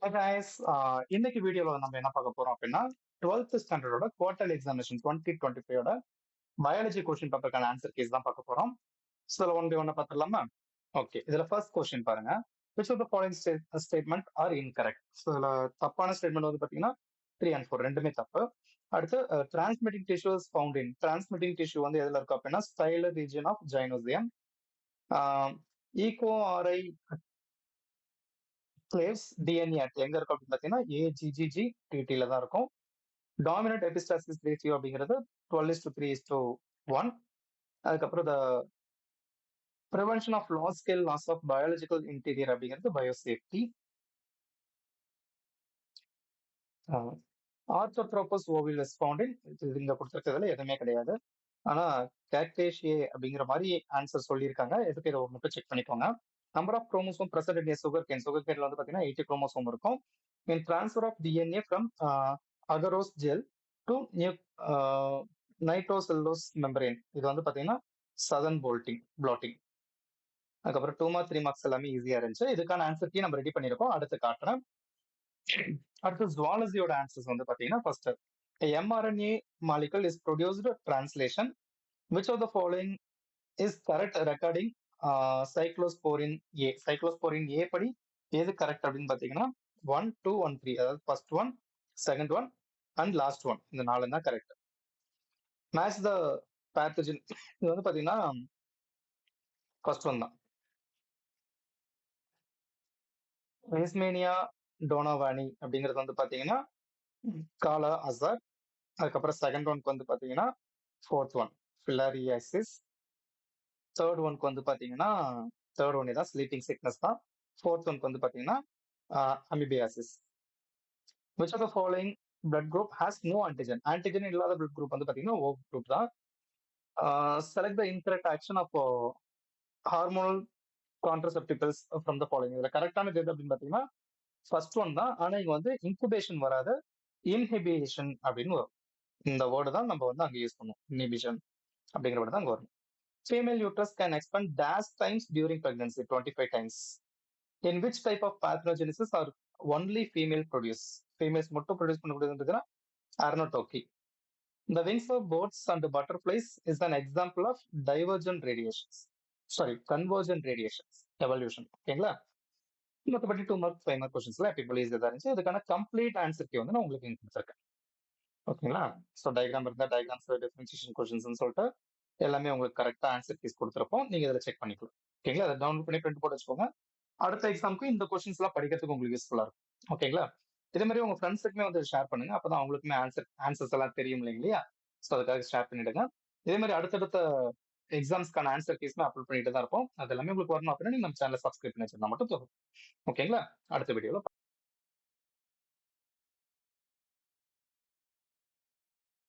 Guys, இன்னைக்கு வீடியோல நம்ம என்ன பார்க்க போறோம் அப்படின்னா 12th ஸ்டாண்டர்டோட குவார்டர்லி எக்ஸாமினேஷன் 2025 பயாலஜி கொஸ்டின் பேப்பருக்கான ஆன்சர் கேஸ் தான் பார்க்க போறோம். ஸோ ஒன் பை ஒன்ன பார்த்துடலாமா? ஓகே, இதுல ஃபர்ஸ்ட் கொஸ்டின் பாருங்க. Which of the following statement are incorrect? So இதுல தப்பான ஸ்டேட்மெண்ட் வந்து பாத்தீங்கன்னா 3 and 4 ரெண்டுமே தப்பு. அடுத்து transmitting tissue is found in. Transmitting tissue வந்து எதுல இருக்கும் அப்படின்னா stylar region of gynoecium. Eco RI cleaves DNA எங்க இருக்கும் அப்படின்னு பாத்தீங்கன்னா ஏஜிஜிஜி டிடில தான் இருக்கும். டாமினன்ட் எபிஸ்டாசிஸ் ரேஷியோ அப்படிங்கிறது 12:3:1. அதுக்கப்புறம் the prevention of large scale loss of biological interior அப்படிங்கிறது பயோசேஃப்டி. ஆர்த்தோட்ரோபஸ் ஓவிலஸ் ஃபவுண்டின் இங்க கொடுத்துருக்கிறதுல எதுவுமே கிடையாது. ஆனா கேக்டேஷியே அப்படிங்கிற மாதிரி ஆன்சர் சொல்லியிருக்காங்க. எதுக்கு இதை மட்டும் செக் பண்ணிக்கோங்க. Number of chromosome present in sugar cane. Sugar கேன்ல வந்து பாத்தீங்கன்னா 80 குரோமோசோம் இருக்கும். In transfer of DNA from agarose gel to nitrocellulose membrane. இது வந்து பாத்தீங்கன்னா சதன் பிளாட்டிங். அதுக்கப்புறம் 2 மார்க் 3 மார்க்ஸ் எல்லாமே ஈஸியா இருந்துச்சு. இதுக்கான ஆன்சர் கீ நம்ம ரெடி பண்ணிருக்கோம், அடுத்து காட்டுறேன். அடுத்து ஜுவாலஜியோட ஆன்சர்ஸ் வந்து பாத்தீங்கன்னா first mRNA molecule is produced translation. Which of the following is correct recording cyclosporin A? cyclosporin A படி எது கரெக்ட் அப்படின்னு பாத்தீங்கன்னா 1, 2, 1, 3. அதாவது first one, second one and last one, இந்த 4 தான் கரெக்ட். Match the pathogen. இது வந்து பாத்தீங்கன்னா ஃபர்ஸ்ட் ஒன் தான். வெஸ்மேனியா டோனோவானி அப்படிங்கிறது வந்து பாத்தீங்கன்னா காலா அசார். அதுக்கப்புறம் செகண்ட் ஒன்க்கு வந்து பாத்தீங்கன்னா ஃபோர்த் ஒன் ஃபிலாரியாசிஸ். தேர்ட் ஒன்க்கு வந்து பாத்தீங்கன்னா தேர்ட் ஒன் தான் ஸ்லீப்பிங் சிக்னஸ் தான். ஃபோர்த் ஒன்க்கு வந்து பாத்தீங்கன்னா amoebiasis. Which of the following blood group has no antigen? Antigen இல்லாத பிளட் குரூப் வந்து பாத்தீங்கன்னா ஓ குரூப் தான். Select the incorrect action of hormonal contraceptives from the following. இதுல கரெக்டான எது அப்படின்னு பாத்தீங்கன்னா ஃபர்ஸ்ட் ஒன் தான். ஆனா இங்க வந்து இன்குபேஷன் வராது, இன்ஹிபிஷன் அப்படின்னு வரும். இந்த வேர்டு தான் நம்ம வந்து அங்க யூஸ் பண்ணுவோம். இன்ஹிபிஷன் அப்படிங்கிற வேர்டு தான் அங்க வரும். Female uterus can expand dash times during pregnancy, 25 times. In which type of parthenogenesis are only female produce? Females மட்டும் produce பண்ணக்கூடியதுன்னா அர்னோடோக்கி. The wings of birds and butterflies is an example of divergent radiations. Convergent radiations. Evolution. ஓகேங்களா? மற்றபடி 2 mark 5 mark கொஸ்டின்ஸ்ல people ஈஸியாக தான் இருந்துச்சு. இதுக்கான complete answer key வந்து நான் உங்களுக்கு கொடுத்துருக்கேன். ஓகேங்களா? ஸோ டயக்ராம் இருந்தா டயக்ராம்ஸ், டிஃபரன்சியேஷன் கொஸ்டின்ஸ்னு சொல்லிட்டு எல்லாமே உங்களுக்கு கரெக்டா ஆன்சர் கீஸ் கொடுத்துருப்போம். நீங்க இதில் செக் பண்ணிக்கலாம். ஓகேங்களா? அதை டவுன்லோட் பண்ணி பிரிண்ட் போட்டு வச்சுக்கோங்க. அடுத்த எக்ஸாமுக்கு இந்த கொஸ்டின்ஸ் எல்லாம் படிக்கிறதுக்கு உங்களுக்கு யூஸ்ஃபுல்லா இருக்கும். ஓகேங்களா? இதே மாதிரி உங்க ஃப்ரெண்ட்ஸுக்குமே வந்து ஷேர் பண்ணுங்க. அப்பதான் அவங்களுக்குமே ஆன்சர்ஸ் எல்லாம் தெரியும் இல்லையா? ஸோ அதுக்காக ஷேர் பண்ணிடுங்க. இதே மாதிரி அடுத்தடுத்த எக்ஸாம்ஸ்க்கான ஆன்சர் கீஸ்மே அப்லோட் பண்ணிட்டு தான் இருப்போம். அது எல்லாமே உங்களுக்கு வரணும் அப்படின்னா நீங்க நம்ம சேனலை சப்ஸ்கிரைப் பண்ணி வச்சிருந்தா மட்டும் போதும். ஓகேங்களா? அடுத்த வீடியோல